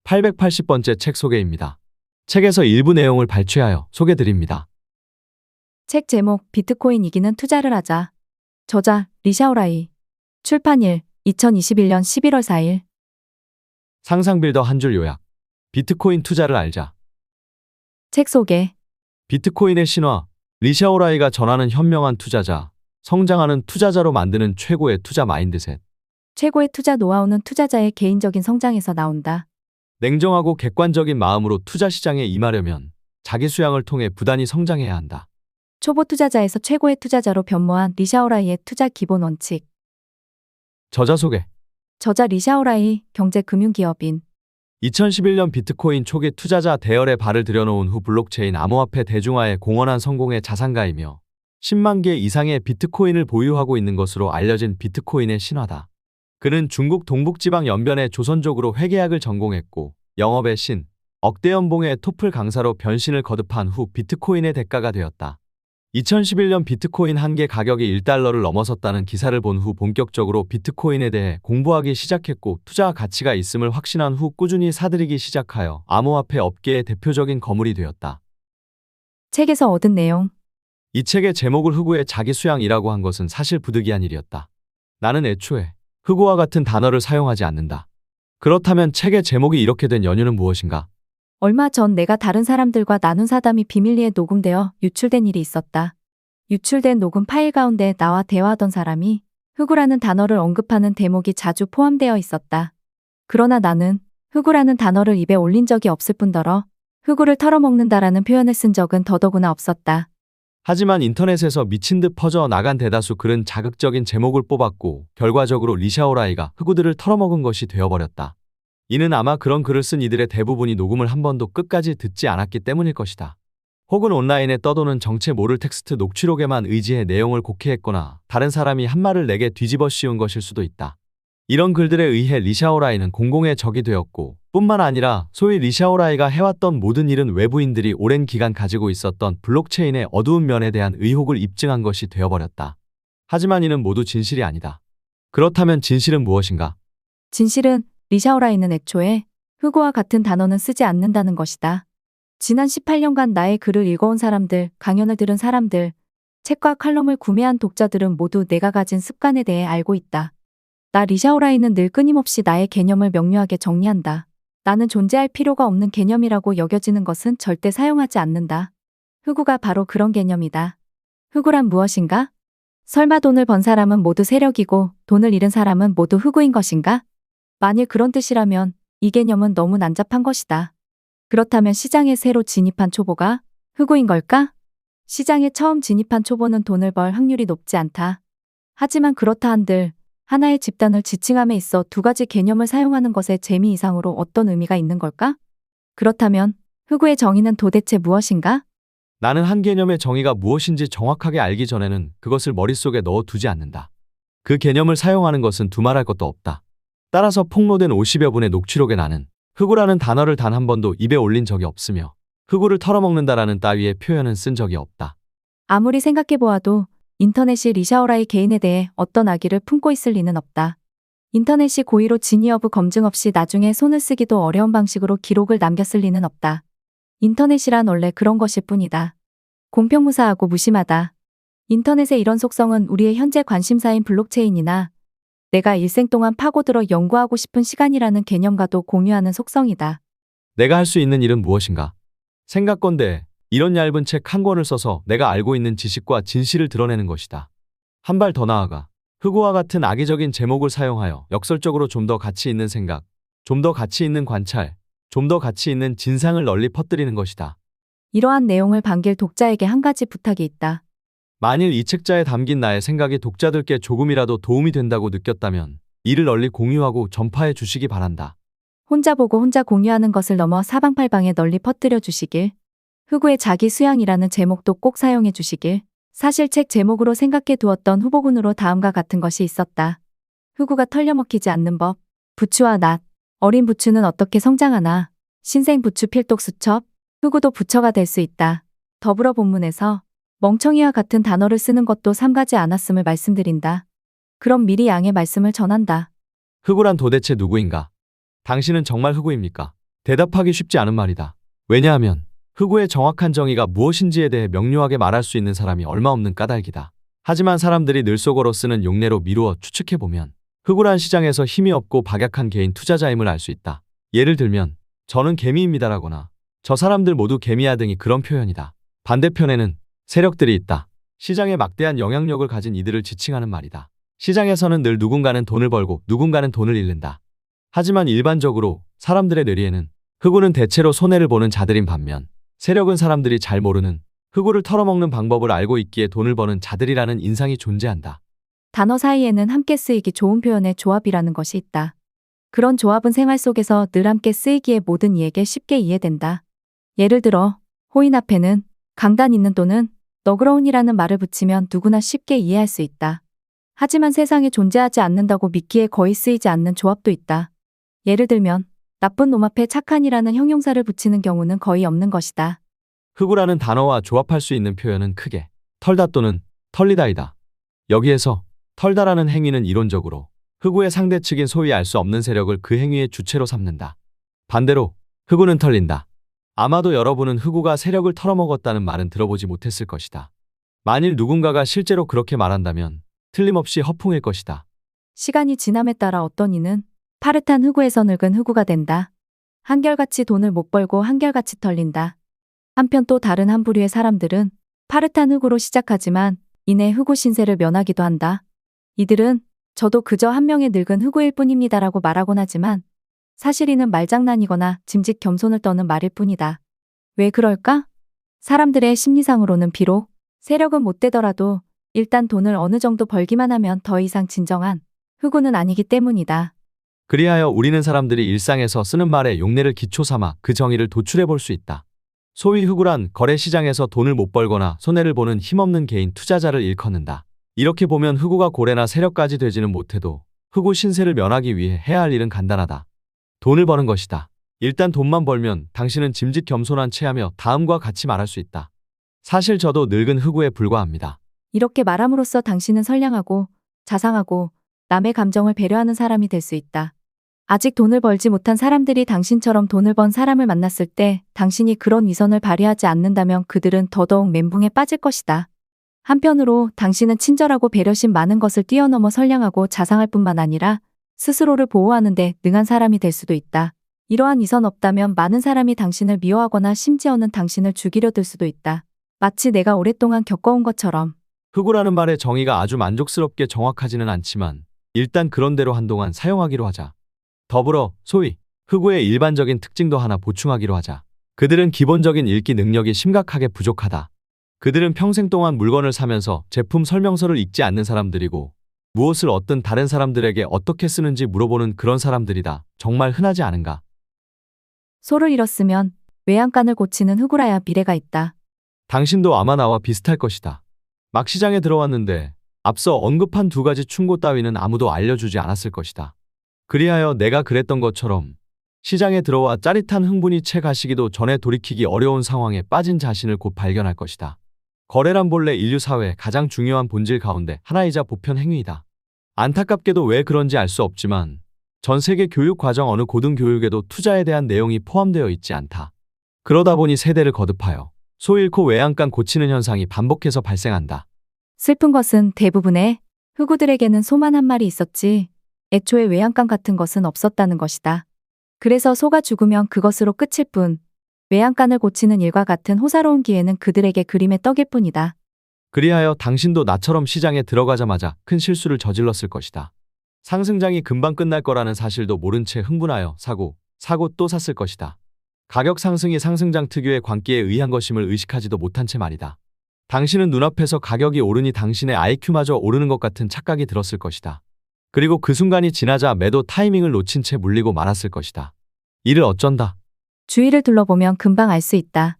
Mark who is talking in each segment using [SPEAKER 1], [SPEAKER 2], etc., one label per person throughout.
[SPEAKER 1] 880번째 책 소개입니다. 책에서 일부 내용을 발췌하여 소개드립니다.
[SPEAKER 2] 책 제목 비트코인 이기는 투자를 하자. 저자 리샤오라이. 출판일 2021년 11월 4일.
[SPEAKER 1] 상상빌더 한 줄 요약. 비트코인 투자를 알자.
[SPEAKER 2] 책 소개.
[SPEAKER 1] 비트코인의 신화. 리샤오라이가 전하는 현명한 투자자, 성장하는 투자자로 만드는 최고의 투자 마인드셋.
[SPEAKER 2] 최고의 투자 노하우는 투자자의 개인적인 성장에서 나온다.
[SPEAKER 1] 냉정하고 객관적인 마음으로 투자 시장에 임하려면 자기 수양을 통해 부단히 성장해야 한다.
[SPEAKER 2] 초보 투자자에서 최고의 투자자로 변모한 리샤오라이의 투자 기본 원칙.
[SPEAKER 1] 저자 소개.
[SPEAKER 2] 저자 리샤오라이, 경제금융기업인.
[SPEAKER 1] 2011년 비트코인 초기 투자자 대열에 발을 들여놓은 후 블록체인 암호화폐 대중화에 공헌한 성공의 자산가이며 10만 개 이상의 비트코인을 보유하고 있는 것으로 알려진 비트코인의 신화다. 그는 중국 동북지방 연변의 조선족으로 회계학을 전공했고 영업의 신, 억대 연봉의 토플 강사로 변신을 거듭한 후 비트코인의 대가가 되었다. 2011년 비트코인 한 개 가격이 1달러를 넘어섰다는 기사를 본 후 본격적으로 비트코인에 대해 공부하기 시작했고 투자 가치가 있음을 확신한 후 꾸준히 사들이기 시작하여 암호화폐 업계의 대표적인 거물이 되었다.
[SPEAKER 2] 책에서 얻은 내용.
[SPEAKER 1] 이 책의 제목을 흑우의 자기 수양이라고 한 것은 사실 부득이한 일이었다. 나는 애초에 흑우와 같은 단어를 사용하지 않는다. 그렇다면 책의 제목이 이렇게 된 연유는 무엇인가?
[SPEAKER 2] 얼마 전 내가 다른 사람들과 나눈 사담이 비밀리에 녹음되어 유출된 일이 있었다. 유출된 녹음 파일 가운데 나와 대화하던 사람이 흑우라는 단어를 언급하는 대목이 자주 포함되어 있었다. 그러나 나는 흑우라는 단어를 입에 올린 적이 없을 뿐더러 흑우를 털어먹는다라는 표현을 쓴 적은 더더구나 없었다.
[SPEAKER 1] 하지만 인터넷에서 미친 듯 퍼져 나간 대다수 글은 자극적인 제목을 뽑았고 결과적으로 리샤오라이가 흑우들을 털어먹은 것이 되어버렸다. 이는 아마 그런 글을 쓴 이들의 대부분이 녹음을 한 번도 끝까지 듣지 않았기 때문일 것이다. 혹은 온라인에 떠도는 정체 모를 텍스트 녹취록에만 의지해 내용을 곡해했거나 다른 사람이 한 말을 내게 뒤집어 씌운 것일 수도 있다. 이런 글들에 의해 리샤오라이는 공공의 적이 되었고 뿐만 아니라 소위 리샤오라이가 해왔던 모든 일은 외부인들이 오랜 기간 가지고 있었던 블록체인의 어두운 면에 대한 의혹을 입증한 것이 되어버렸다. 하지만 이는 모두 진실이 아니다. 그렇다면 진실은 무엇인가?
[SPEAKER 2] 진실은 리샤오라이는 애초에 흑우와 같은 단어는 쓰지 않는다는 것이다. 지난 18년간 나의 글을 읽어온 사람들, 강연을 들은 사람들, 책과 칼럼을 구매한 독자들은 모두 내가 가진 습관에 대해 알고 있다. 나 리샤오라이는 늘 끊임없이 나의 개념을 명료하게 정리한다. 나는 존재할 필요가 없는 개념이라고 여겨지는 것은 절대 사용하지 않는다. 흑우가 바로 그런 개념이다. 흑우란 무엇인가? 설마 돈을 번 사람은 모두 세력이고 돈을 잃은 사람은 모두 흑우인 것인가? 만일 그런 뜻이라면 이 개념은 너무 난잡한 것이다. 그렇다면 시장에 새로 진입한 초보가 흑우인 걸까? 시장에 처음 진입한 초보는 돈을 벌 확률이 높지 않다. 하지만 그렇다 한들 하나의 집단을 지칭함에 있어 두 가지 개념을 사용하는 것에 재미 이상으로 어떤 의미가 있는 걸까? 그렇다면 흑우의 정의는 도대체 무엇인가?
[SPEAKER 1] 나는 한 개념의 정의가 무엇인지 정확하게 알기 전에는 그것을 머릿속에 넣어두지 않는다. 그 개념을 사용하는 것은 두말할 것도 없다. 따라서 폭로된 50여 분의 녹취록에 나는 흑우라는 단어를 단 한 번도 입에 올린 적이 없으며 흑우를 털어먹는다라는 따위의 표현은 쓴 적이 없다.
[SPEAKER 2] 아무리 생각해보아도 인터넷이 리샤오라이 개인에 대해 어떤 악의를 품고 있을 리는 없다. 인터넷이 고의로 진위 여부 검증 없이 나중에 손을 쓰기도 어려운 방식으로 기록을 남겼을 리는 없다. 인터넷이란 원래 그런 것일 뿐이다. 공평무사하고 무심하다. 인터넷의 이런 속성은 우리의 현재 관심사인 블록체인이나 내가 일생 동안 파고들어 연구하고 싶은 시간이라는 개념과도 공유하는 속성이다.
[SPEAKER 1] 내가 할 수 있는 일은 무엇인가? 생각건대 이런 얇은 책 한 권을 써서 내가 알고 있는 지식과 진실을 드러내는 것이다. 한 발 더 나아가 흑우와 같은 악의적인 제목을 사용하여 역설적으로 좀 더 가치 있는 생각, 좀 더 가치 있는 관찰, 좀 더 가치 있는 진상을 널리 퍼뜨리는 것이다.
[SPEAKER 2] 이러한 내용을 반길 독자에게 한 가지 부탁이 있다.
[SPEAKER 1] 만일 이 책자에 담긴 나의 생각이 독자들께 조금이라도 도움이 된다고 느꼈다면 이를 널리 공유하고 전파해 주시기 바란다.
[SPEAKER 2] 혼자 보고 혼자 공유하는 것을 넘어 사방팔방에 널리 퍼뜨려 주시길. 흑우의 자기 수양이라는 제목도 꼭 사용해 주시길. 사실 책 제목으로 생각해 두었던 후보군으로 다음과 같은 것이 있었다. 흑우가 털려먹히지 않는 법. 부추와 낫. 어린 부추는 어떻게 성장하나. 신생 부추 필독 수첩. 흑우도 부처가 될 수 있다. 더불어 본문에서 멍청이와 같은 단어를 쓰는 것도 삼가지 않았음을 말씀드린다. 그럼 미리 양해 말씀을 전한다.
[SPEAKER 1] 흑우란 도대체 누구인가? 당신은 정말 흑우입니까? 대답하기 쉽지 않은 말이다. 왜냐하면 흑우의 정확한 정의가 무엇인지에 대해 명료하게 말할 수 있는 사람이 얼마 없는 까닭이다. 하지만 사람들이 늘 속어로 쓰는 용례로 미루어 추측해보면 흑우란 시장에서 힘이 없고 박약한 개인 투자자임을 알 수 있다. 예를 들면 저는 개미입니다라거나 저 사람들 모두 개미야 등이 그런 표현이다. 반대편에는 세력들이 있다. 시장에 막대한 영향력을 가진 이들을 지칭하는 말이다. 시장에서는 늘 누군가는 돈을 벌고 누군가는 돈을 잃는다. 하지만 일반적으로 사람들의 뇌리에는 흑우는 대체로 손해를 보는 자들인 반면 세력은 사람들이 잘 모르는 흑우를 털어먹는 방법을 알고 있기에 돈을 버는 자들이라는 인상이 존재한다.
[SPEAKER 2] 단어 사이에는 함께 쓰이기 좋은 표현의 조합이라는 것이 있다. 그런 조합은 생활 속에서 늘 함께 쓰이기에 모든 이에게 쉽게 이해된다. 예를 들어 호인 앞에는 강단 있는 또는 너그러운이라는 말을 붙이면 누구나 쉽게 이해할 수 있다. 하지만 세상에 존재하지 않는다고 믿기에 거의 쓰이지 않는 조합도 있다. 예를 들면 나쁜 놈 앞에 착한이라는 형용사를 붙이는 경우는 거의 없는 것이다.
[SPEAKER 1] 흑우라는 단어와 조합할 수 있는 표현은 크게 털다 또는 털리다이다. 여기에서 털다라는 행위는 이론적으로 흑우의 상대측인 소위 알 수 없는 세력을 그 행위의 주체로 삼는다. 반대로 흑우는 털린다. 아마도 여러분은 흑우가 세력을 털어먹었다는 말은 들어보지 못했을 것이다. 만일 누군가가 실제로 그렇게 말한다면 틀림없이 허풍일 것이다.
[SPEAKER 2] 시간이 지남에 따라 어떤 이는 파릇한 흑우에서 늙은 흑우가 된다. 한결같이 돈을 못 벌고 한결같이 털린다. 한편 또 다른 한 부류의 사람들은 파릇한 흑우로 시작하지만 이내 흑우 신세를 면하기도 한다. 이들은 저도 그저 한 명의 늙은 흑우일 뿐입니다라고 말하곤 하지만 사실 이는 말장난이거나 짐짓 겸손을 떠는 말일 뿐이다. 왜 그럴까? 사람들의 심리상으로는 비록 세력은 못 되더라도 일단 돈을 어느 정도 벌기만 하면 더 이상 진정한 흑우는 아니기 때문이다.
[SPEAKER 1] 그리하여 우리는 사람들이 일상에서 쓰는 말에 용례를 기초 삼아 그 정의를 도출해 볼 수 있다. 소위 흑우란 거래시장에서 돈을 못 벌거나 손해를 보는 힘없는 개인 투자자를 일컫는다. 이렇게 보면 흑우가 고래나 세력까지 되지는 못해도 흑우 신세를 면하기 위해 해야 할 일은 간단하다. 돈을 버는 것이다. 일단 돈만 벌면 당신은 짐짓 겸손한 체하며 다음과 같이 말할 수 있다. 사실 저도 늙은 흑우에 불과합니다.
[SPEAKER 2] 이렇게 말함으로써 당신은 선량하고 자상하고 남의 감정을 배려하는 사람이 될 수 있다. 아직 돈을 벌지 못한 사람들이 당신처럼 돈을 번 사람을 만났을 때 당신이 그런 위선을 발휘하지 않는다면 그들은 더더욱 멘붕에 빠질 것이다. 한편으로 당신은 친절하고 배려심 많은 것을 뛰어넘어 선량하고 자상할 뿐만 아니라 스스로를 보호하는 데 능한 사람이 될 수도 있다. 이러한 위선 없다면 많은 사람이 당신을 미워하거나 심지어는 당신을 죽이려 들 수도 있다. 마치 내가 오랫동안 겪어온 것처럼.
[SPEAKER 1] 흑우라는 말의 정의가 아주 만족스럽게 정확하지는 않지만 일단 그런 대로 한동안 사용하기로 하자. 더불어 소위 흑우의 일반적인 특징도 하나 보충하기로 하자. 그들은 기본적인 읽기 능력이 심각하게 부족하다. 그들은 평생 동안 물건을 사면서 제품 설명서를 읽지 않는 사람들이고 무엇을 어떤 다른 사람들에게 어떻게 쓰는지 물어보는 그런 사람들이다. 정말 흔하지 않은가?
[SPEAKER 2] 소를 잃었으면 외양간을 고치는 흑우라야 미래가 있다.
[SPEAKER 1] 당신도 아마 나와 비슷할 것이다. 막 시장에 들어왔는데 앞서 언급한 두 가지 충고 따위는 아무도 알려주지 않았을 것이다. 그리하여 내가 그랬던 것처럼 시장에 들어와 짜릿한 흥분이 채 가시기도 전에 돌이키기 어려운 상황에 빠진 자신을 곧 발견할 것이다. 거래란 본래 인류 사회의 가장 중요한 본질 가운데 하나이자 보편 행위이다. 안타깝게도 왜 그런지 알 수 없지만 전 세계 교육 과정 어느 고등교육에도 투자에 대한 내용이 포함되어 있지 않다. 그러다 보니 세대를 거듭하여 소 잃고 외양간 고치는 현상이 반복해서 발생한다.
[SPEAKER 2] 슬픈 것은 대부분의 흑우들에게는 소만 한 마리 있었지 애초에 외양간 같은 것은 없었다는 것이다. 그래서 소가 죽으면 그것으로 끝일 뿐 외양간을 고치는 일과 같은 호사로운 기회는 그들에게 그림의 떡일 뿐이다.
[SPEAKER 1] 그리하여 당신도 나처럼 시장에 들어가자마자 큰 실수를 저질렀을 것이다. 상승장이 금방 끝날 거라는 사실도 모른 채 흥분하여 사고 또 샀을 것이다. 가격 상승이 상승장 특유의 광기에 의한 것임을 의식하지도 못한 채 말이다. 당신은 눈앞에서 가격이 오르니 당신의 IQ마저 오르는 것 같은 착각이 들었을 것이다. 그리고 그 순간이 지나자 매도 타이밍을 놓친 채 물리고 말았을 것이다. 이를 어쩐다.
[SPEAKER 2] 주위를 둘러보면 금방 알 수 있다.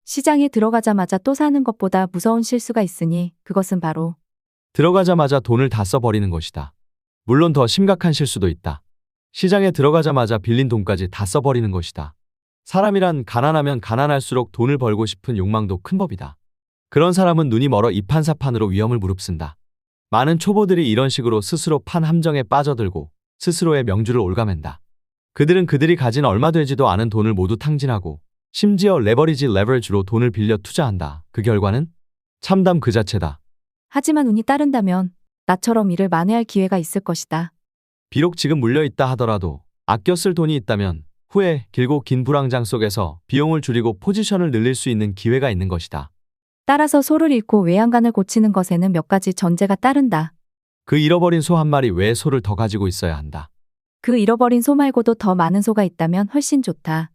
[SPEAKER 2] 시장에 들어가자마자 또 사는 것보다 무서운 실수가 있으니 그것은 바로
[SPEAKER 1] 들어가자마자 돈을 다 써버리는 것이다. 물론 더 심각한 실수도 있다. 시장에 들어가자마자 빌린 돈까지 다 써버리는 것이다. 사람이란 가난하면 가난할수록 돈을 벌고 싶은 욕망도 큰 법이다. 그런 사람은 눈이 멀어 이판사판으로 위험을 무릅쓴다. 많은 초보들이 이런 식으로 스스로 판 함정에 빠져들고 스스로의 명주를 올가맨다. 그들은 그들이 가진 얼마 되지도 않은 돈을 모두 탕진하고 심지어 레버리지로 돈을 빌려 투자한다. 그 결과는 참담 그 자체다.
[SPEAKER 2] 하지만 운이 따른다면 나처럼 이를 만회할 기회가 있을 것이다.
[SPEAKER 1] 비록 지금 물려있다 하더라도 아껴 쓸 돈이 있다면 후에 길고 긴 불황장 속에서 비용을 줄이고 포지션을 늘릴 수 있는 기회가 있는 것이다.
[SPEAKER 2] 따라서 소를 잃고 외양간을 고치는 것에는 몇 가지 전제가 따른다.
[SPEAKER 1] 그 잃어버린 소 한 마리 외에 소를 더 가지고 있어야 한다.
[SPEAKER 2] 그 잃어버린 소 말고도 더 많은 소가 있다면 훨씬 좋다.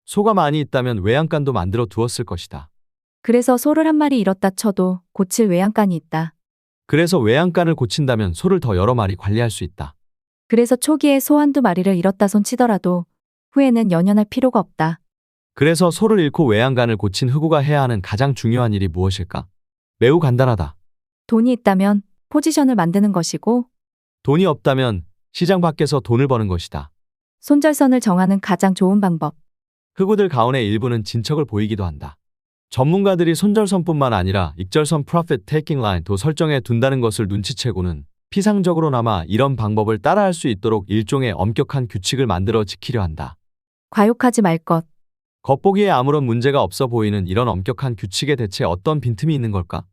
[SPEAKER 1] 소가 많이 있다면 외양간도 만들어 두었을 것이다.
[SPEAKER 2] 그래서 소를 한 마리 잃었다 쳐도 고칠 외양간이 있다.
[SPEAKER 1] 그래서 외양간을 고친다면 소를 더 여러 마리 관리할 수 있다.
[SPEAKER 2] 그래서 초기에 소 한두 마리를 잃었다 손 치더라도 후에는 연연할 필요가 없다.
[SPEAKER 1] 그래서 소를 잃고 외양간을 고친 흑우가 해야 하는 가장 중요한 일이 무엇일까? 매우 간단하다.
[SPEAKER 2] 돈이 있다면 포지션을 만드는 것이고
[SPEAKER 1] 돈이 없다면 시장 밖에서 돈을 버는 것이다.
[SPEAKER 2] 손절선을 정하는 가장 좋은 방법.
[SPEAKER 1] 흑우들 가운의 일부는 진척을 보이기도 한다. 전문가들이 손절선뿐만 아니라 익절선 Profit Taking Line도 설정해 둔다는 것을 눈치채고는 피상적으로나마 이런 방법을 따라할 수 있도록 일종의 엄격한 규칙을 만들어 지키려 한다.
[SPEAKER 2] 과욕하지 말 것.
[SPEAKER 1] 겉보기에 아무런 문제가 없어 보이는 이런 엄격한 규칙에 대체 어떤 빈틈이 있는 걸까?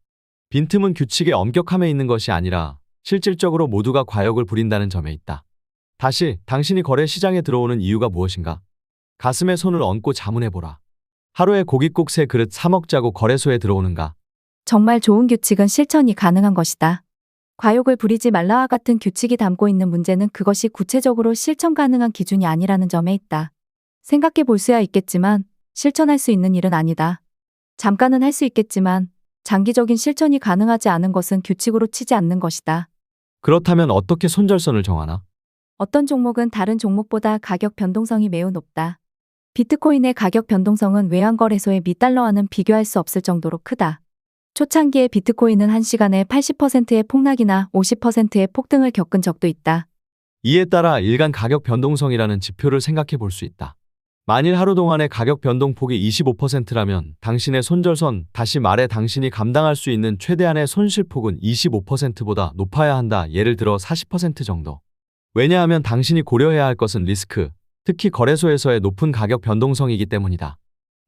[SPEAKER 1] 빈틈은 규칙의 엄격함에 있는 것이 아니라 실질적으로 모두가 과욕을 부린다는 점에 있다. 다시 당신이 거래 시장에 들어오는 이유가 무엇인가? 가슴에 손을 얹고 자문해보라. 하루에 고깃국 3그릇 사 먹자고 거래소에 들어오는가?
[SPEAKER 2] 정말 좋은 규칙은 실천이 가능한 것이다. 과욕을 부리지 말라와 같은 규칙이 담고 있는 문제는 그것이 구체적으로 실천 가능한 기준이 아니라는 점에 있다. 생각해 볼 수야 있겠지만 실천할 수 있는 일은 아니다. 잠깐은 할 수 있겠지만 장기적인 실천이 가능하지 않은 것은 규칙으로 치지 않는 것이다.
[SPEAKER 1] 그렇다면 어떻게 손절선을 정하나?
[SPEAKER 2] 어떤 종목은 다른 종목보다 가격 변동성이 매우 높다. 비트코인의 가격 변동성은 외환거래소의 미 달러와는 비교할 수 없을 정도로 크다. 초창기에 비트코인은 1시간에 80%의 폭락이나 50%의 폭등을 겪은 적도 있다.
[SPEAKER 1] 이에 따라 일간 가격 변동성이라는 지표를 생각해 볼 수 있다. 만일 하루 동안의 가격 변동폭이 25%라면 당신의 손절선, 다시 말해 당신이 감당할 수 있는 최대한의 손실폭은 25%보다 높아야 한다. 예를 들어 40% 정도. 왜냐하면 당신이 고려해야 할 것은 리스크, 특히 거래소에서의 높은 가격 변동성이기 때문이다.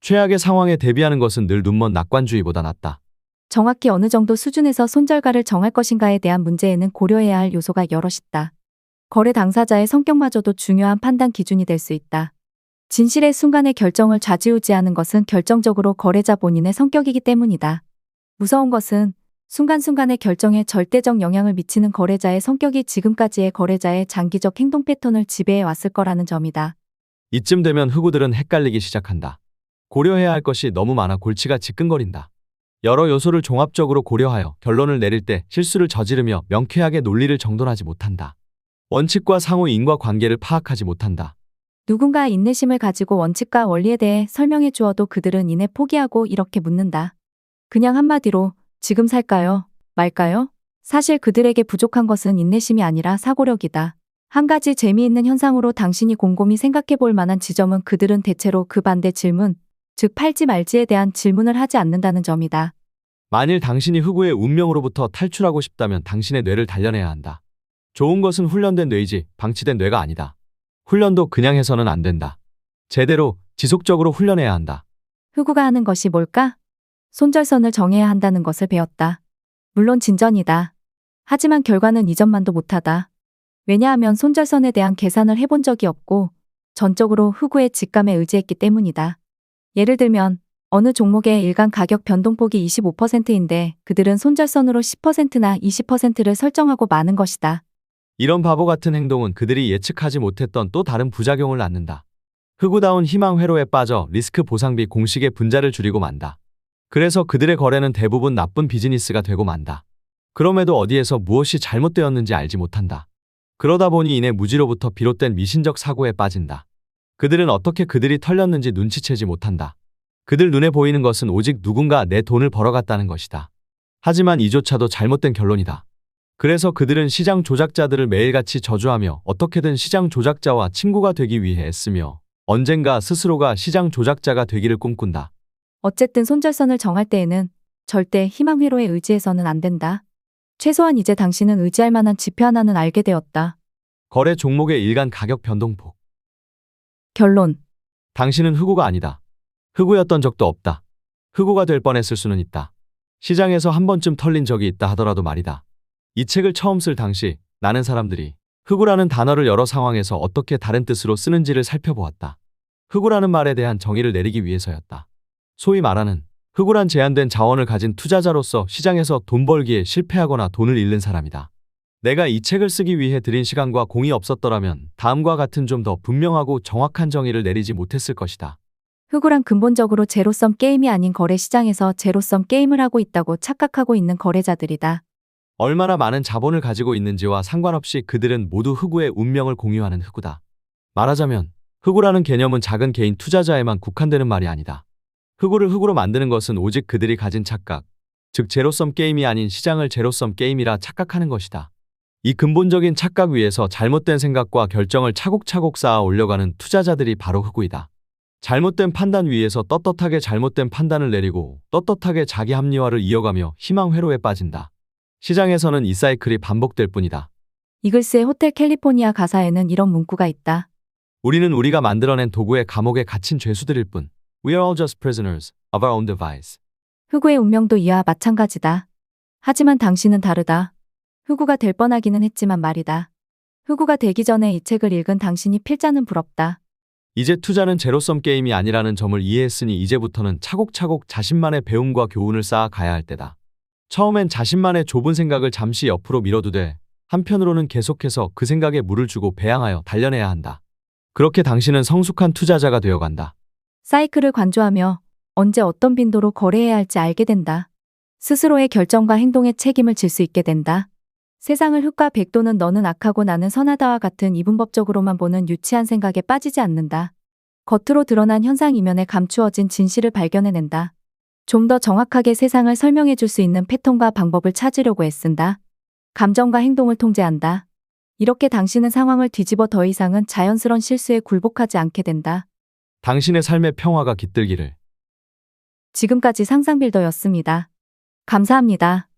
[SPEAKER 1] 최악의 상황에 대비하는 것은 늘 눈먼 낙관주의보다 낫다.
[SPEAKER 2] 정확히 어느 정도 수준에서 손절가를 정할 것인가에 대한 문제에는 고려해야 할 요소가 여럿 있다. 거래 당사자의 성격마저도 중요한 판단 기준이 될 수 있다. 진실의 순간의 결정을 좌지우지하는 것은 결정적으로 거래자 본인의 성격이기 때문이다. 무서운 것은 순간순간의 결정에 절대적 영향을 미치는 거래자의 성격이 지금까지의 거래자의 장기적 행동 패턴을 지배해 왔을 거라는 점이다.
[SPEAKER 1] 이쯤 되면 흑우들은 헷갈리기 시작한다. 고려해야 할 것이 너무 많아 골치가 지끈거린다. 여러 요소를 종합적으로 고려하여 결론을 내릴 때 실수를 저지르며 명쾌하게 논리를 정돈하지 못한다. 원칙과 상호 인과관계를 파악하지 못한다.
[SPEAKER 2] 누군가 인내심을 가지고 원칙과 원리에 대해 설명해 주어도 그들은 이내 포기하고 이렇게 묻는다. 그냥 한마디로 지금 살까요? 말까요? 사실 그들에게 부족한 것은 인내심이 아니라 사고력이다. 한 가지 재미있는 현상으로 당신이 곰곰이 생각해 볼 만한 지점은 그들은 대체로 그 반대 질문, 즉 팔지 말지에 대한 질문을 하지 않는다는 점이다.
[SPEAKER 1] 만일 당신이 흑우의 운명으로부터 탈출하고 싶다면 당신의 뇌를 단련해야 한다. 좋은 것은 훈련된 뇌이지 방치된 뇌가 아니다. 훈련도 그냥 해서는 안 된다. 제대로 지속적으로 훈련해야 한다.
[SPEAKER 2] 흑우가 하는 것이 뭘까? 손절선을 정해야 한다는 것을 배웠다. 물론 진전이다. 하지만 결과는 이전만도 못하다. 왜냐하면 손절선에 대한 계산을 해본 적이 없고 전적으로 흑우의 직감에 의지했기 때문이다. 예를 들면 어느 종목의 일간 가격 변동폭이 25%인데 그들은 손절선으로 10%나 20%를 설정하고 마는 것이다.
[SPEAKER 1] 이런 바보 같은 행동은 그들이 예측하지 못했던 또 다른 부작용을 낳는다. 흑우다운 희망 회로에 빠져 리스크 보상비 공식의 분자를 줄이고 만다. 그래서 그들의 거래는 대부분 나쁜 비즈니스가 되고 만다. 그럼에도 어디에서 무엇이 잘못되었는지 알지 못한다. 그러다 보니 이내 무지로부터 비롯된 미신적 사고에 빠진다. 그들은 어떻게 그들이 털렸는지 눈치채지 못한다. 그들 눈에 보이는 것은 오직 누군가 내 돈을 벌어갔다는 것이다. 하지만 이조차도 잘못된 결론이다. 그래서 그들은 시장 조작자들을 매일같이 저주하며 어떻게든 시장 조작자와 친구가 되기 위해 애쓰며 언젠가 스스로가 시장 조작자가 되기를 꿈꾼다.
[SPEAKER 2] 어쨌든 손절선을 정할 때에는 절대 희망 회로에 의지해서는 안 된다. 최소한 이제 당신은 의지할 만한 지표 하나는 알게 되었다.
[SPEAKER 1] 거래 종목의 일간 가격 변동폭.
[SPEAKER 2] 결론.
[SPEAKER 1] 당신은 흑우가 아니다. 흑우였던 적도 없다. 흑우가 될 뻔했을 수는 있다. 시장에서 한 번쯤 털린 적이 있다 하더라도 말이다. 이 책을 처음 쓸 당시 나는 사람들이 흑우라는 단어를 여러 상황에서 어떻게 다른 뜻으로 쓰는지를 살펴보았다. 흑우라는 말에 대한 정의를 내리기 위해서였다. 소위 말하는 흑우란 제한된 자원을 가진 투자자로서 시장에서 돈 벌기에 실패하거나 돈을 잃는 사람이다. 내가 이 책을 쓰기 위해 들인 시간과 공이 없었더라면 다음과 같은 좀 더 분명하고 정확한 정의를 내리지 못했을 것이다.
[SPEAKER 2] 흑우란 근본적으로 제로섬 게임이 아닌 거래 시장에서 제로섬 게임을 하고 있다고 착각하고 있는 거래자들이다.
[SPEAKER 1] 얼마나 많은 자본을 가지고 있는지와 상관없이 그들은 모두 흑우의 운명을 공유하는 흑우다. 말하자면 흑우라는 개념은 작은 개인 투자자에만 국한되는 말이 아니다. 흑우를 흑우로 만드는 것은 오직 그들이 가진 착각, 즉 제로섬 게임이 아닌 시장을 제로섬 게임이라 착각하는 것이다. 이 근본적인 착각 위에서 잘못된 생각과 결정을 차곡차곡 쌓아 올려가는 투자자들이 바로 흑우이다. 잘못된 판단 위에서 떳떳하게 잘못된 판단을 내리고 떳떳하게 자기 합리화를 이어가며 희망 회로에 빠진다. 시장에서는 이 사이클이 반복될 뿐이다.
[SPEAKER 2] 이글스의 호텔 캘리포니아 가사에는 이런 문구가 있다.
[SPEAKER 1] 우리는 우리가 만들어낸 도구의 감옥에 갇힌 죄수들일 뿐. We are all just prisoners of our own device.
[SPEAKER 2] 흑우의 운명도 이와 마찬가지다. 하지만 당신은 다르다. 흑우가 될 뻔하기는 했지만 말이다. 흑우가 되기 전에 이 책을 읽은 당신이 필자는 부럽다.
[SPEAKER 1] 이제 투자는 제로섬 게임이 아니라는 점을 이해했으니 이제부터는 차곡차곡 자신만의 배움과 교훈을 쌓아 가야 할 때다. 처음엔 자신만의 좁은 생각을 잠시 옆으로 밀어두되 한편으로는 계속해서 그 생각에 물을 주고 배양하여 단련해야 한다. 그렇게 당신은 성숙한 투자자가 되어간다.
[SPEAKER 2] 사이클을 관조하며 언제 어떤 빈도로 거래해야 할지 알게 된다. 스스로의 결정과 행동에 책임을 질 수 있게 된다. 세상을 흑과 백도는 너는 악하고 나는 선하다와 같은 이분법적으로만 보는 유치한 생각에 빠지지 않는다. 겉으로 드러난 현상 이면에 감추어진 진실을 발견해낸다. 좀 더 정확하게 세상을 설명해 줄 수 있는 패턴과 방법을 찾으려고 애쓴다. 감정과 행동을 통제한다. 이렇게 당신은 상황을 뒤집어 더 이상은 자연스러운 실수에 굴복하지 않게 된다.
[SPEAKER 1] 당신의 삶의 평화가 깃들기를.
[SPEAKER 2] 지금까지 상상빌더였습니다. 감사합니다.